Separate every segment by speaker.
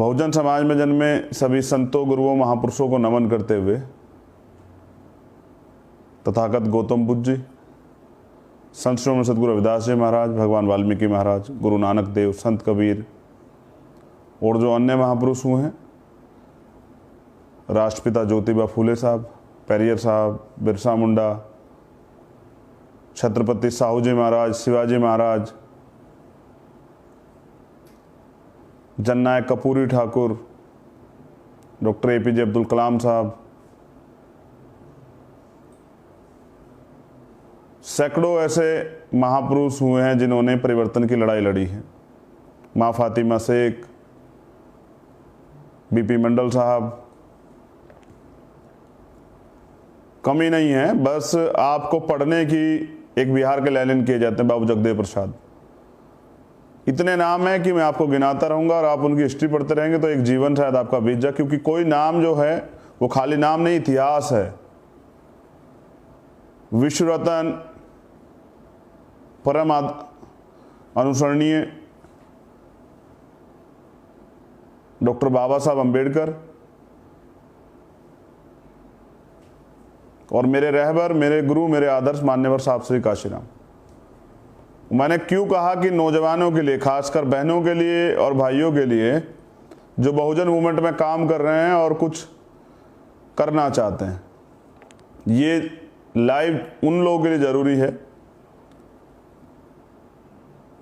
Speaker 1: बहुजन समाज में जन्मे सभी संतों, गुरुओं, महापुरुषों को नमन करते हुए तथागत गौतम बुद्ध जी, संत श्री सद्गुरु रविदास जी महाराज, भगवान वाल्मीकि महाराज, गुरु नानक देव, संत कबीर और जो अन्य महापुरुष हुए हैं, राष्ट्रपिता ज्योतिबा फूले साहब, पेरियर साहब, बिरसा मुंडा, छत्रपति साहू जी महाराज, शिवाजी महाराज, जननायक कपूरी ठाकुर, डॉक्टर APJ अब्दुल कलाम साहब, सैकड़ों ऐसे महापुरुष हुए हैं जिन्होंने परिवर्तन की लड़ाई लड़ी है। माँ फातिमा शेख, BP मंडल साहब, कमी नहीं है, बस आपको पढ़ने की एक बिहार के लैलिन किए जाते हैं, बाबू जगदेव प्रसाद। इतने नाम हैं कि मैं आपको गिनाता रहूंगा और आप उनकी हिस्ट्री पढ़ते रहेंगे तो एक जीवन शायद आपका बीत जाए, क्योंकि कोई नाम जो है वो खाली नाम नहीं, इतिहास है। विश्व रत्न, परम अनुसरणीय डॉक्टर बाबा साहब अम्बेडकर और मेरे रहबर, मेरे गुरु, मेरे आदर्श मान्यवर साहब श्री काशीराम। मैंने क्यों कहा कि नौजवानों के लिए, खासकर बहनों के लिए और भाइयों के लिए जो बहुजन मूवमेंट में काम कर रहे हैं और कुछ करना चाहते हैं, ये लाइव उन लोगों के लिए ज़रूरी है।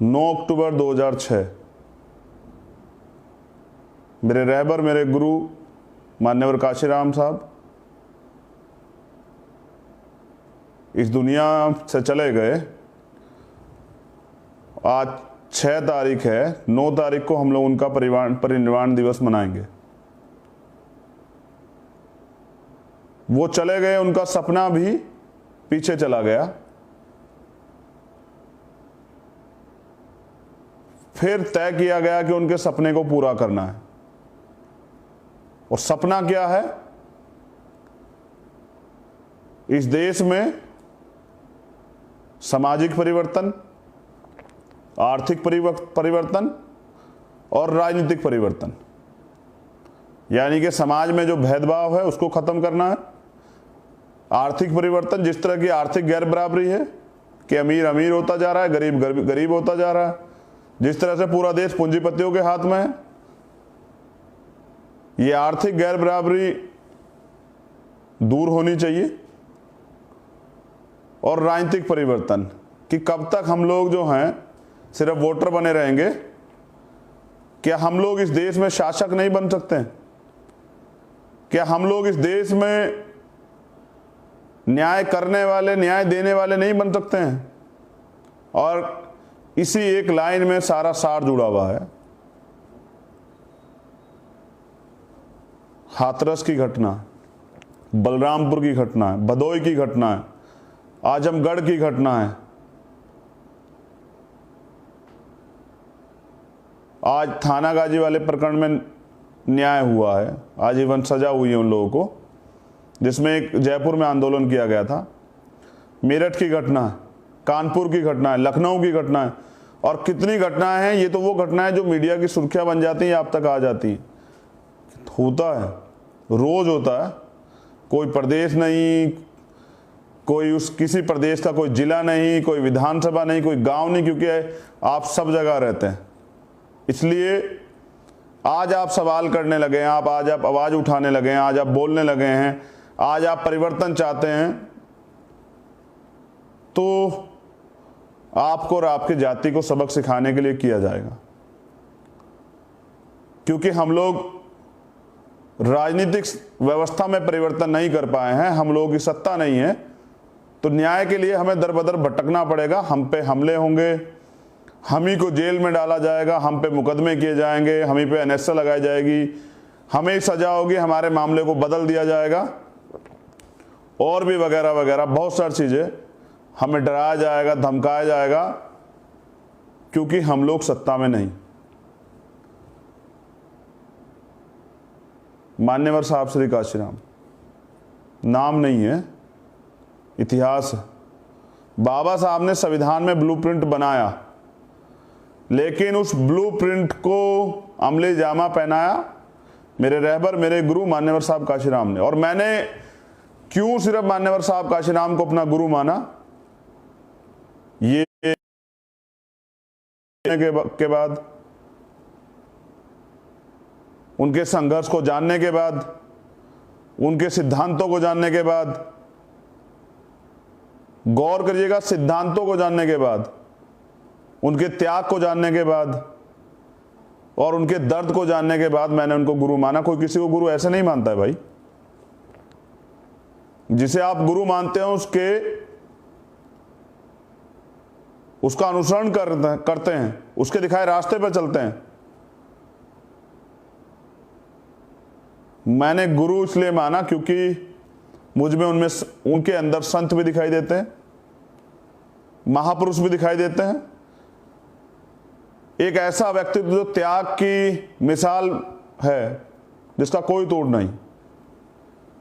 Speaker 1: 9 अक्टूबर 2006 मेरे रहबर, मेरे गुरु मान्यवर काशीराम साहब इस दुनिया से चले गए। आज 6 तारीख है, 9 तारीख को हम लोग उनका परिनिर्वाण दिवस मनाएंगे। वो चले गए, उनका सपना भी पीछे चला गया। फिर तय किया गया कि उनके सपने को पूरा करना है। और सपना क्या है? इस देश में सामाजिक परिवर्तन, आर्थिक परिवर्तन और राजनीतिक परिवर्तन, यानी कि समाज में जो भेदभाव है उसको खत्म करना है। आर्थिक परिवर्तन, जिस तरह की आर्थिक गैर बराबरी है कि अमीर अमीर होता जा रहा है, गरीब गरीब होता जा रहा है, जिस तरह से पूरा देश पूंजीपतियों के हाथ में है, ये आर्थिक गैर बराबरी दूर होनी चाहिए। और राजनीतिक परिवर्तन कि कब तक हम लोग जो हैं सिर्फ वोटर बने रहेंगे? क्या हम लोग इस देश में शासक नहीं बन सकते हैं? क्या हम लोग इस देश में न्याय करने वाले, न्याय देने वाले नहीं बन सकते हैं? और इसी एक लाइन में सारा सार जुड़ा हुआ है। हाथरस की घटना, बलरामपुर की घटना है, भदोई की घटना है, आजमगढ़ की घटना है, आज थाना गाजी वाले प्रकरण में न्याय हुआ है, आजीवन सजा हुई है उन लोगों को, जिसमें एक जयपुर में आंदोलन किया गया था। मेरठ की घटना है, कानपुर की घटना है, लखनऊ की घटना है, और कितनी घटनाएं हैं। ये तो वो घटनाएं जो मीडिया की सुर्खियां बन जाती हैं, आप तक आ जाती हैं। होता है, रोज होता है। कोई प्रदेश नहीं, कोई किसी प्रदेश का कोई जिला नहीं, कोई विधानसभा नहीं, कोई गांव नहीं, क्योंकि आप सब जगह रहते हैं। इसलिए आज आप सवाल करने लगे हैं, आज आप आवाज उठाने लगे हैं, आज आप बोलने लगे हैं, आज आप परिवर्तन चाहते हैं, तो आपको और आपकी जाति को सबक सिखाने के लिए किया जाएगा। क्योंकि हम लोग राजनीतिक व्यवस्था में परिवर्तन नहीं कर पाए हैं, हम लोगों की सत्ता नहीं है, तो न्याय के लिए हमें दर बदर भटकना पड़ेगा। हम पे हमले होंगे, हम ही को जेल में डाला जाएगा, हम पे मुकदमे किए जाएंगे, हम ही पे NSA लगाई जाएगी, हमें ही सजा होगी, हमारे मामले को बदल दिया जाएगा, और भी वगैरह वगैरह बहुत सारी चीज़ें। हमें डराया जाएगा, धमकाया जाएगा, क्योंकि हम लोग सत्ता में नहीं। मान्यवर साहब श्री काशीराम नाम नहीं है, इतिहास है। बाबा साहब ने संविधान में ब्लूप्रिंट बनाया, लेकिन उस ब्लूप्रिंट को अमली जामा पहनाया मेरे रहबर मेरे गुरु मान्यवर साहब काशीराम ने। और मैंने क्यों सिर्फ मान्यवर साहब काशीराम को अपना गुरु माना, ये के बाद, उनके संघर्ष को जानने के बाद, उनके सिद्धांतों को जानने के बाद, गौर करिएगा, सिद्धांतों को जानने के बाद, उनके त्याग को जानने के बाद और उनके दर्द को जानने के बाद मैंने उनको गुरु माना। कोई किसी को गुरु ऐसे नहीं मानता है भाई। जिसे आप गुरु मानते हो उसका अनुसरण करते हैं, उसके दिखाए रास्ते पर चलते हैं। मैंने गुरु इसलिए माना क्योंकि मुझ में उनके अंदर संत भी दिखाई देते हैं, महापुरुष भी दिखाई देते हैं, एक ऐसा व्यक्तित्व जो त्याग की मिसाल है जिसका कोई तोड़ नहीं,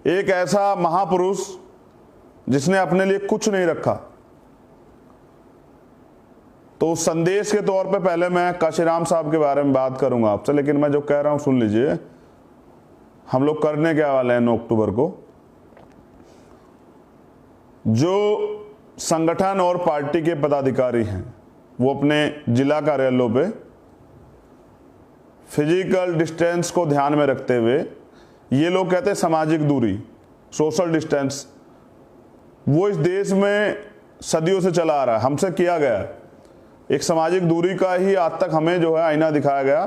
Speaker 1: एक ऐसा महापुरुष जिसने अपने लिए कुछ नहीं रखा। तो उस संदेश के तौर पे पहले मैं काशीराम साहब के बारे में बात करूंगा आपसे, लेकिन मैं जो कह रहा हूं सुन लीजिए। हम लोग करने क्या वाले हैं 9 अक्टूबर को, जो संगठन और पार्टी के पदाधिकारी हैं वो अपने जिला कार्यालयों पे फिजिकल डिस्टेंस को ध्यान में रखते हुए, ये लोग कहते हैं सामाजिक दूरी, सोशल डिस्टेंस, वो इस देश में सदियों से चला आ रहा है, हमसे किया गया है। एक सामाजिक दूरी का ही आज तक हमें जो है आईना दिखाया गया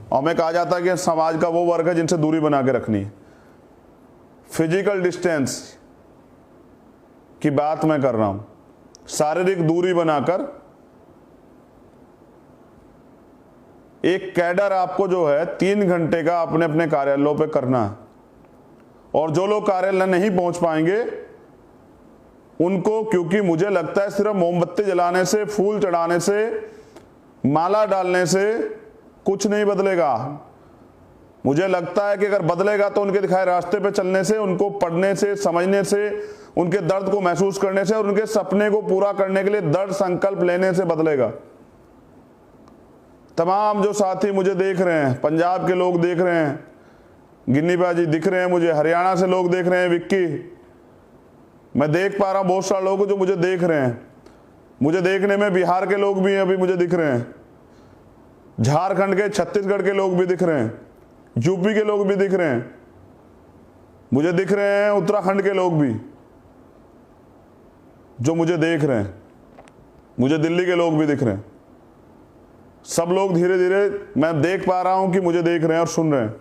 Speaker 1: और हमें कहा जाता है कि समाज का वो वर्ग है जिनसे दूरी बना के रखनी है। फिजिकल डिस्टेंस की बात मैं कर रहा हूं, शारीरिक दूरी बनाकर एक कैडर आपको जो है 3 घंटे का अपने अपने कार्यालयों पे करना है। और जो लोग कार्यालय नहीं पहुंच पाएंगे उनको, क्योंकि मुझे लगता है सिर्फ मोमबत्ती जलाने से, फूल चढ़ाने से, माला डालने से कुछ नहीं बदलेगा। मुझे लगता है कि अगर बदलेगा तो उनके दिखाए रास्ते पे चलने से, उनको पढ़ने से, समझने से, उनके दर्द को महसूस करने से और उनके सपने को पूरा करने के लिए दृढ़ संकल्प लेने से बदलेगा। तमाम जो साथी मुझे देख रहे हैं, पंजाब के लोग देख रहे हैं, गिन्नी बाजी दिख रहे हैं मुझे, हरियाणा से लोग देख रहे हैं, विक्की, मैं देख पा रहा हूं बहुत सारे लोग जो मुझे देख रहे हैं। मुझे देखने में बिहार के लोग भी अभी मुझे दिख रहे हैं, झारखंड के, छत्तीसगढ़ के लोग भी दिख रहे हैं, यूपी के लोग भी दिख रहे हैं, मुझे दिख रहे हैं उत्तराखंड के लोग भी जो मुझे देख रहे हैं, मुझे दिल्ली के लोग भी दिख रहे हैं। सब लोग धीरे धीरे मैं देख पा रहा हूं कि मुझे देख रहे हैं और सुन रहे हैं।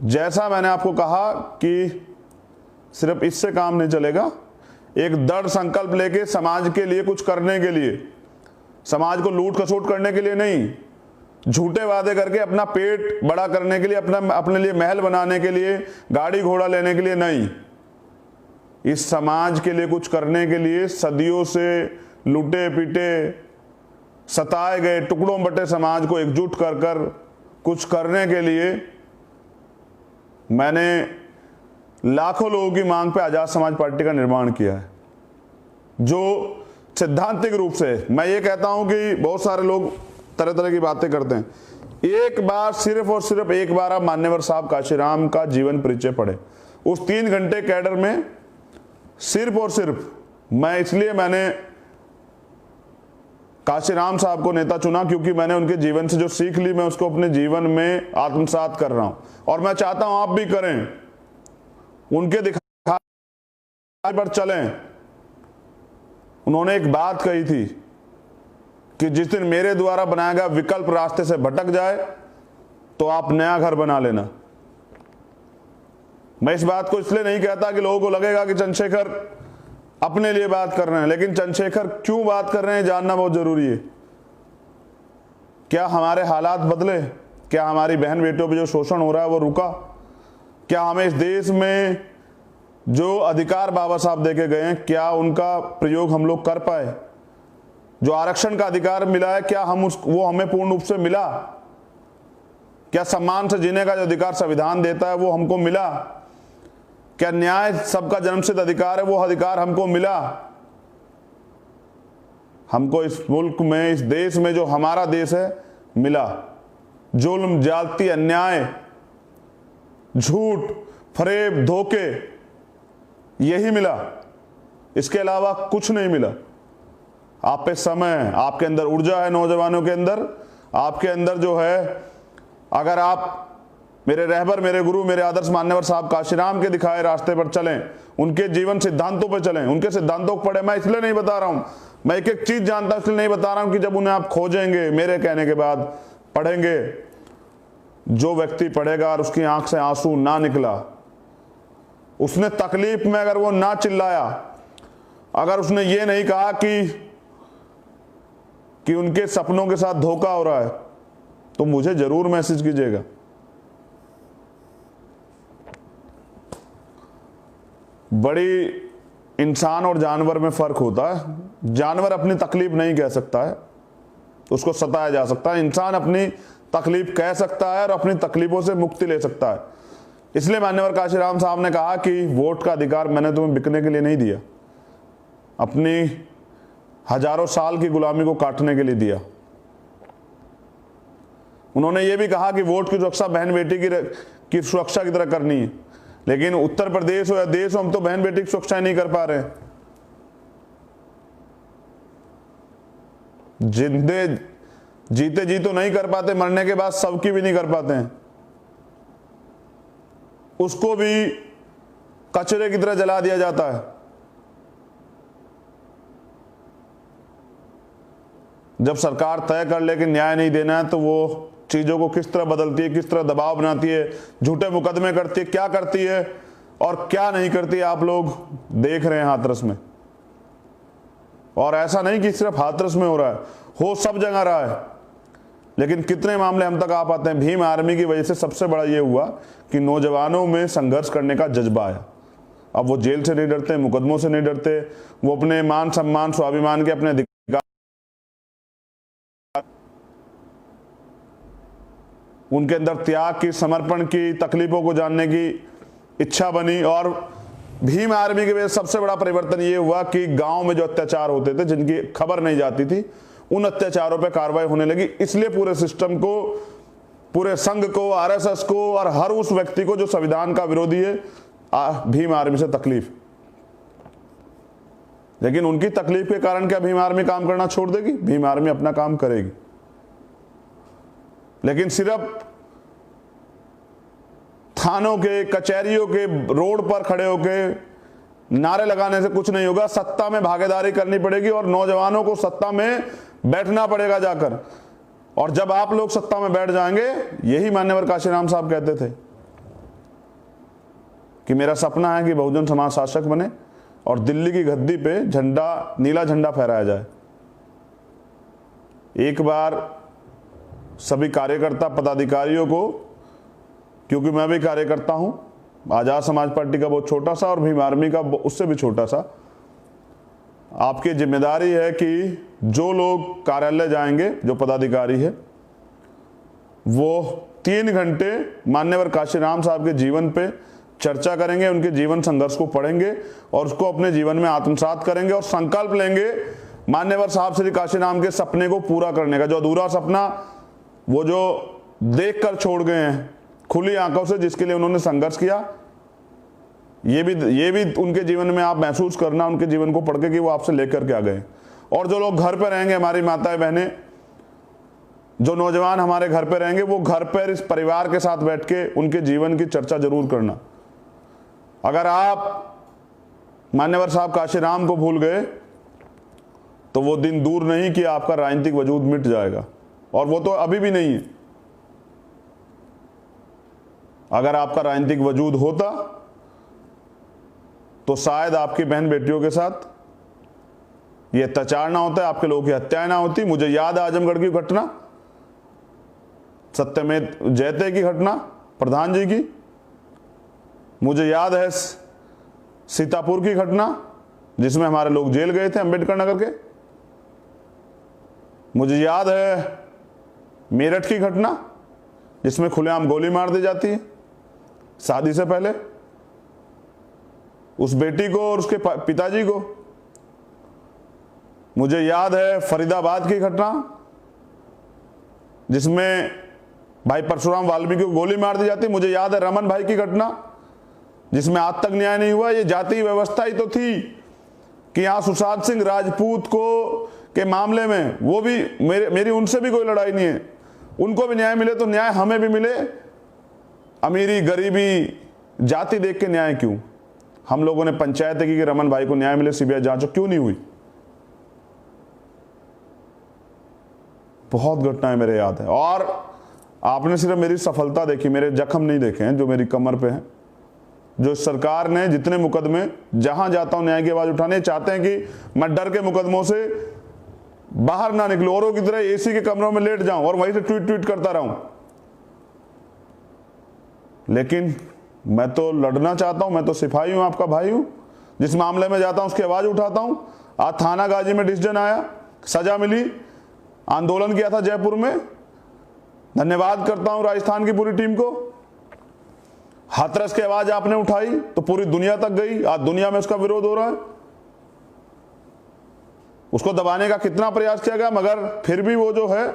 Speaker 1: जैसा मैंने आपको कहा कि सिर्फ इससे काम नहीं चलेगा, एक दृढ़ संकल्प लेके समाज के लिए कुछ करने के लिए, समाज को लूट खसोट करने के लिए नहीं, झूठे वादे करके अपना पेट बड़ा करने के लिए, अपने लिए महल बनाने के लिए, गाड़ी घोड़ा लेने के लिए नहीं, इस समाज के लिए कुछ करने के लिए, सदियों से लूटे पीटे सताए गए टुकड़ों बटे समाज को एकजुट कर कर कुछ करने के लिए मैंने लाखों लोगों की मांग पे आजाद समाज पार्टी का निर्माण किया है। जो सैद्धांतिक रूप से मैं ये कहता हूं कि बहुत सारे लोग तरह तरह की बातें करते हैं, एक बार सिर्फ और सिर्फ एक बार आप मान्यवर साहब काशीराम का जीवन परिचय पढ़े। उस 3 घंटे कैडर में सिर्फ और सिर्फ मैंने काशीराम साहब को नेता चुना क्योंकि मैंने उनके जीवन से जो सीख ली मैं उसको अपने जीवन में आत्मसात कर रहा हूं और मैं चाहता हूं आप भी करें, उनके दिखाने पर चलें। उन्होंने एक बात कही थी कि जिस दिन मेरे द्वारा बनाया गया विकल्प रास्ते से भटक जाए तो आप नया घर बना लेना। मैं इस बात को इसलिए नहीं कहता कि लोगों को लगेगा कि चंद्रशेखर अपने लिए बात कर रहे हैं, लेकिन चंद्रशेखर क्यों बात कर रहे हैं जानना बहुत जरूरी है। क्या हमारे हालात बदले? क्या हमारी बहन बेटियों पे जो शोषण हो रहा है वो रुका? क्या हमें इस देश में जो अधिकार बाबा साहब देके गए हैं क्या उनका प्रयोग हम लोग कर पाए? जो आरक्षण का अधिकार मिला है क्या वो हमें पूर्ण रूप से मिला? क्या सम्मान से जीने का जो अधिकार संविधान देता है वो हमको मिला? क्या न्याय सबका जन्मसिद्ध अधिकार है वो अधिकार हमको मिला? हमको इस मुल्क में, इस देश में जो हमारा देश है मिला। जुल्म, ज्यादती, अन्याय, झूठ, फरेब, धोखे, यही मिला, इसके अलावा कुछ नहीं मिला। आप पे समय, आपके अंदर ऊर्जा है, नौजवानों के अंदर, आपके अंदर जो है, अगर आप मेरे रहबर, मेरे गुरु, मेरे आदर्श मान्यवर साहब काशीराम के दिखाए रास्ते पर चलें, उनके जीवन सिद्धांतों पर चलें, उनके सिद्धांतों को पढ़े। मैं इसलिए नहीं बता रहा हूं, मैं एक एक चीज जानता हूं, इसलिए नहीं बता रहा हूं कि जब उन्हें आप खोजेंगे, मेरे कहने के बाद पढ़ेंगे, जो व्यक्ति पढ़ेगा और उसकी आंख से आंसू ना निकला, उसने तकलीफ में अगर वो ना चिल्लाया, अगर उसने ये नहीं कहा कि उनके सपनों के साथ धोखा हो रहा है, तो मुझे जरूर मैसेज कीजिएगा। बड़ी इंसान और जानवर में फर्क होता है। जानवर अपनी तकलीफ नहीं कह सकता है, उसको सताया जा सकता है। इंसान अपनी तकलीफ कह सकता है और अपनी तकलीफों से मुक्ति ले सकता है। इसलिए मान्यवर काशीराम साहब ने कहा कि वोट का अधिकार मैंने तुम्हें बिकने के लिए नहीं दिया, अपनी हजारों साल की गुलामी को काटने के लिए दिया। उन्होंने ये भी कहा कि वोट की सुरक्षा बहन बेटी की सुरक्षा की तरह करनी है, लेकिन उत्तर प्रदेश हो या देश हो, हम तो बहन बेटी की सुरक्षा नहीं कर पा रहे। जिंदे जीते जी तो नहीं कर पाते, मरने के बाद सबकी भी नहीं कर पाते हैं। उसको भी कचरे की तरह जला दिया जाता है। जब सरकार तय कर ले कि न्याय नहीं देना है, तो वो चीजों को किस तरह बदलती है, किस तरह दबाव बनाती है, झूठे मुकदमे करती है, क्या करती है और क्या नहीं करती है, आप लोग देख रहे हैं हाथरस में। और ऐसा नहीं कि सिर्फ हाथरस में हो रहा है, हो सब जगह रहा है। लेकिन कितने मामले हम तक आ पाते हैं। भीम आर्मी की वजह से सबसे बड़ा ये हुआ कि नौजवानों में संघर्ष करने का जज्बा आया। अब वो जेल से नहीं डरते, मुकदमों से नहीं डरते, वो अपने मान सम्मान स्वाभिमान के अपने अधिकार, उनके अंदर त्याग की, समर्पण की, तकलीफों को जानने की इच्छा बनी। और भीम आर्मी की वजह से सबसे बड़ा परिवर्तन ये हुआ कि गांव में जो अत्याचार होते थे, जिनकी खबर नहीं जाती थी, उन अत्याचारों पे कार्रवाई होने लगी। इसलिए पूरे सिस्टम को, पूरे संघ को, आरएसएस को और हर उस व्यक्ति को जो संविधान का विरोधी है, भीम आर्मी से तकलीफ। लेकिन उनकी तकलीफ के कारण क्या भीम आर्मी काम करना छोड़ देगी? भीम आर्मी अपना काम करेगी। लेकिन सिर्फ थानों के, कचहरियों के रोड पर खड़े होके नारे लगाने से कुछ नहीं होगा। सत्ता में भागीदारी करनी पड़ेगी और नौजवानों को सत्ता में बैठना पड़ेगा जाकर। और जब आप लोग सत्ता में बैठ जाएंगे, यही मान्यवर काशीराम साहब कहते थे कि मेरा सपना है कि बहुजन समाज शासक बने और दिल्ली की गद्दी पे झंडा, नीला झंडा फहराया जाए। एक बार सभी कार्यकर्ता पदाधिकारियों को, क्योंकि मैं भी कार्यकर्ता हूं, आजाद समाज पार्टी का बहुत छोटा सा और भीम आर्मी का उससे भी छोटा सा, आपकी जिम्मेदारी है कि जो लोग कार्यालय जाएंगे, जो पदाधिकारी है, वो 3 घंटे मान्यवर काशीराम साहब के जीवन पे चर्चा करेंगे, उनके जीवन संघर्ष को पढ़ेंगे और उसको अपने जीवन में आत्मसात करेंगे और संकल्प लेंगे मान्यवर साहब श्री काशीराम के सपने को पूरा करने का। जो अधूरा सपना वो जो देख कर छोड़ गए हैं खुली आंखों से, जिसके लिए उन्होंने संघर्ष किया, ये भी उनके जीवन में आप महसूस करना, उनके जीवन को पढ़ के, कि वो आपसे लेकर के आ गए। और जो लोग घर पे रहेंगे, हमारी माताएं बहनें, जो नौजवान हमारे घर पे रहेंगे, वो घर पर इस परिवार के साथ बैठ के उनके जीवन की चर्चा जरूर करना। अगर आप मान्यवर साहब काशीराम को भूल गए तो वो दिन दूर नहीं कि आपका राजनीतिक वजूद मिट जाएगा, और वो तो अभी भी नहीं है। अगर आपका राजनीतिक वजूद होता तो शायद आपकी बहन बेटियों के साथ ये अत्याचार ना होता है, आपके लोगों की हत्याएं ना होती। मुझे याद है आजमगढ़ की घटना, सत्यमेव जयते की घटना, प्रधान जी की। मुझे याद है सीतापुर की घटना, जिसमें हमारे लोग जेल गए थे, अंबेडकर नगर के। मुझे याद है मेरठ की घटना, जिसमें खुलेआम गोली मार दी जाती है शादी से पहले उस बेटी को और उसके पिताजी को। मुझे याद है फरीदाबाद की घटना, जिसमें भाई परशुराम वाल्मीकि को गोली मार दी जाती। मुझे याद है रमन भाई की घटना, जिसमें आज तक न्याय नहीं हुआ। ये जाति व्यवस्था ही तो थी कि यहाँ सुशांत सिंह राजपूत को के मामले में, वो भी मेरी उनसे भी कोई लड़ाई नहीं है, उनको भी न्याय मिले तो न्याय हमें भी मिले। अमीरी गरीबी जाति देख के न्याय क्यों? हम लोगों ने पंचायत की कि रमन भाई को न्याय मिले, सीबीआई जांच क्यों नहीं हुई? बहुत घटनाएं मेरे याद है। और आपने सिर्फ मेरी सफलता देखी, मेरे जख्म नहीं देखे हैं जो मेरी कमर पे हैं। जो सरकार ने जितने मुकदमे, जहां जाता हूं न्याय की आवाज उठाने, चाहते हैं कि मैं डर के मुकदमों से बाहर ना निकलूं, औरों की तरह एसी के कमरों में लेट जाऊं और वहीं से ट्वीट करता रहूं। लेकिन मैं तो लड़ना चाहता हूं, मैं तो सिपाही हूं, आपका भाई हूं। जिस मामले में जाता हूं उसकी आवाज उठाता हूं। आज थाना गाजी में डिसीजन आया, सजा मिली, आंदोलन किया था जयपुर में। धन्यवाद करता हूं राजस्थान की पूरी टीम को। हाथरस की आवाज आपने उठाई तो पूरी दुनिया तक गई। आज दुनिया में उसका विरोध हो रहा है। उसको दबाने का कितना प्रयास किया गया, मगर फिर भी वो जो है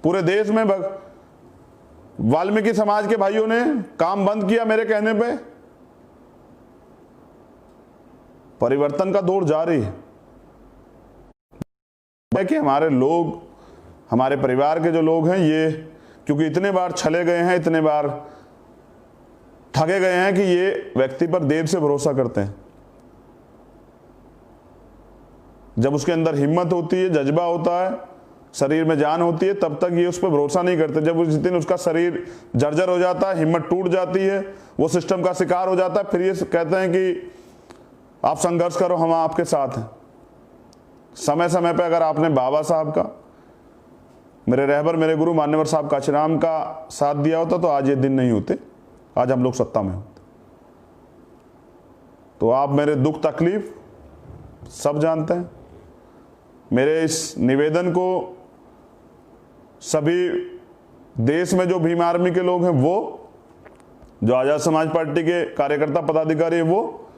Speaker 1: पूरे देश में वाल्मीकि समाज के भाइयों ने काम बंद किया मेरे कहने पे। परिवर्तन का दौर जारी है कि हमारे लोग, हमारे परिवार के जो लोग हैं, ये क्योंकि इतने बार छले गए हैं, इतने बार ठगे गए हैं कि ये व्यक्ति पर देर से भरोसा करते हैं। जब उसके अंदर हिम्मत होती है, जज्बा होता है, शरीर में जान होती है, तब तक ये उस पर भरोसा नहीं करते। जब उस दिन उसका शरीर जर्जर हो जाता है, हिम्मत टूट जाती है, वो सिस्टम का शिकार हो जाता है, फिर ये कहते हैं कि आप संघर्ष करो, हम आपके साथ हैं। समय समय पे अगर आपने बाबा साहब का, मेरे रहबर, मेरे गुरु मान्यवर साहब काशीराम का साथ दिया होता तो आज ये दिन नहीं होते, आज हम लोग सत्ता में होते। तो आप मेरे दुख तकलीफ सब जानते हैं। मेरे इस निवेदन को सभी देश में जो भीम आर्मी के लोग हैं, वो जो आजाद समाज पार्टी के कार्यकर्ता पदाधिकारी हैं, वो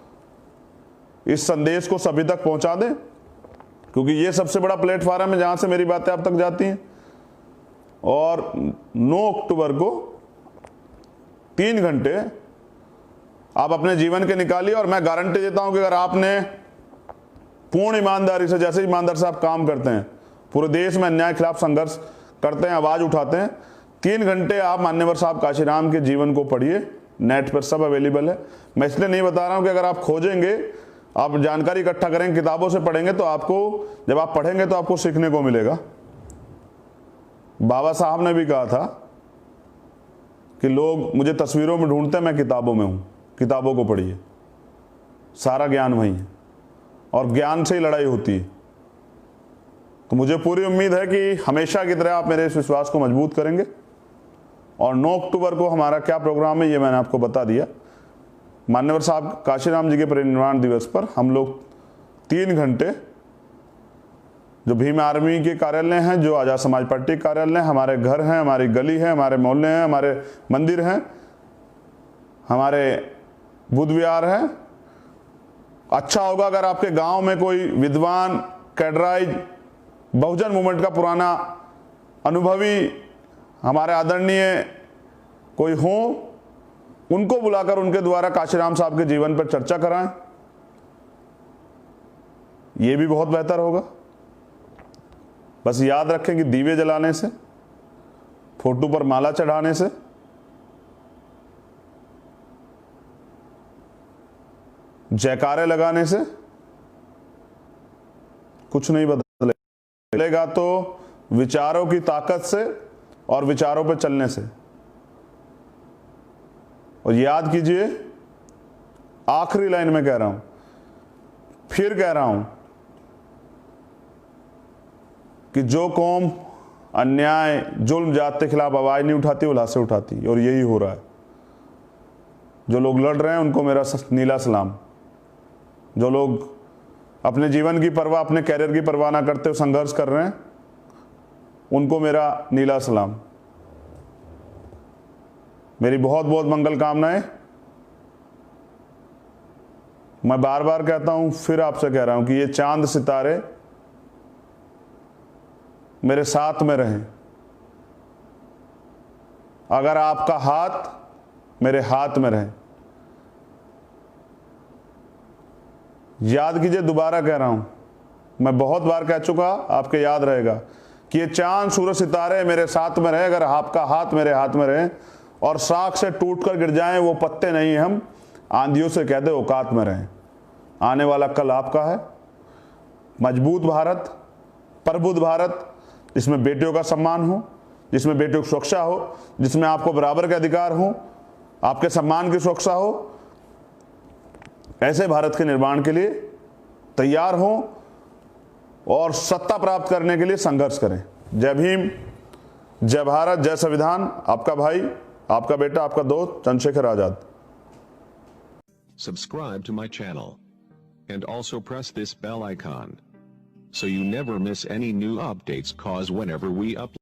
Speaker 1: इस संदेश को सभी तक पहुंचा दें, क्योंकि ये सबसे बड़ा प्लेटफॉर्म है जहां से मेरी बातें आप तक जाती हैं। और 9 अक्टूबर को 3 घंटे आप अपने जीवन के निकालिए, और मैं गारंटी देता हूं कि अगर आपने पूर्ण ईमानदारी से, जैसे ईमानदार से आप काम करते हैं, पूरे देश में अन्याय के खिलाफ संघर्ष करते हैं, आवाज उठाते हैं, 3 घंटे आप मान्यवर साहब काशीराम के जीवन को पढ़िए। नेट पर सब अवेलेबल है। मैं इसलिए नहीं बता रहा हूं कि अगर आप खोजेंगे, आप जानकारी इकट्ठा करेंगे, किताबों से पढ़ेंगे, तो आपको, जब आप पढ़ेंगे तो आपको सीखने को मिलेगा। बाबा साहब ने भी कहा था कि लोग मुझे तस्वीरों में ढूंढते हैं, मैं किताबों में हूं। किताबों को पढ़िए, सारा ज्ञान वहीं है, और ज्ञान से ही लड़ाई होती है। तो मुझे पूरी उम्मीद है कि हमेशा की तरह आप मेरे इस विश्वास को मजबूत करेंगे। और 9 अक्टूबर को हमारा क्या प्रोग्राम है ये मैंने आपको बता दिया। मान्यवर साहब काशीराम जी के परिनिर्वाण दिवस पर हम लोग 3 घंटे, जो भीम आर्मी के कार्यालय हैं, जो आजाद समाज पार्टी कार्यालय, हमारे घर हैं, हमारी गली है, हमारे मोहल्ले हैं, हमारे मंदिर हैं, हमारे बुद्ध विहार हैं। अच्छा होगा अगर आपके गांव में कोई विद्वान, कैडराइज, बहुजन मूवमेंट का पुराना अनुभवी, हमारे आदरणीय कोई हो, उनको बुलाकर उनके द्वारा काशीराम साहब के जीवन पर चर्चा कराएं। ये भी बहुत बेहतर होगा। बस याद रखें कि दीवे जलाने से, फोटो पर माला चढ़ाने से, जयकारे लगाने से कुछ नहीं बदलेगा। तो विचारों की ताकत से और विचारों पर चलने से। और याद कीजिए, आखिरी लाइन में कह रहा हूं, फिर कह रहा हूं कि जो कौम अन्याय, जुल्म, जात के खिलाफ आवाज नहीं उठाती, वो लाशें उठाती, और यही हो रहा है। जो लोग लड़ रहे हैं उनको मेरा नीला सलाम। जो लोग अपने जीवन की परवाह, अपने कैरियर की परवाह ना करते हुए संघर्ष कर रहे हैं, उनको मेरा नीला सलाम। मेरी बहुत बहुत मंगल कामनाएं। मैं बार बार कहता हूं, फिर आपसे कह रहा हूं कि ये चांद सितारे मेरे साथ में रहें। अगर आपका हाथ मेरे हाथ में रहे। याद कीजिए, दोबारा कह रहा हूं, मैं बहुत बार कह चुका, आपके याद रहेगा कि ये चांद सूरज सितारे मेरे साथ में रहे, अगर आपका हाथ मेरे हाथ में रहे, और शाख से टूटकर गिर जाएं वो पत्ते नहीं, हम आंधियों से कह दे औकात में रहें। आने वाला कल आपका है। मजबूत भारत, प्रबुद्ध भारत, जिसमें बेटियों का सम्मान हो, जिसमें बेटियों की सुरक्षा हो, जिसमें आपको बराबर के अधिकार हो, आपके सम्मान की सुरक्षा हो, ऐसे भारत के निर्माण के लिए तैयार हो और सत्ता प्राप्त करने के लिए संघर्ष करें। जय भीम, जय भारत, जय संविधान। आपका भाई, आपका बेटा, आपका दोस्त Chandrashekhar Azad.
Speaker 2: Subscribe to my channel and also press this bell icon so you never miss any new updates, cause whenever we upload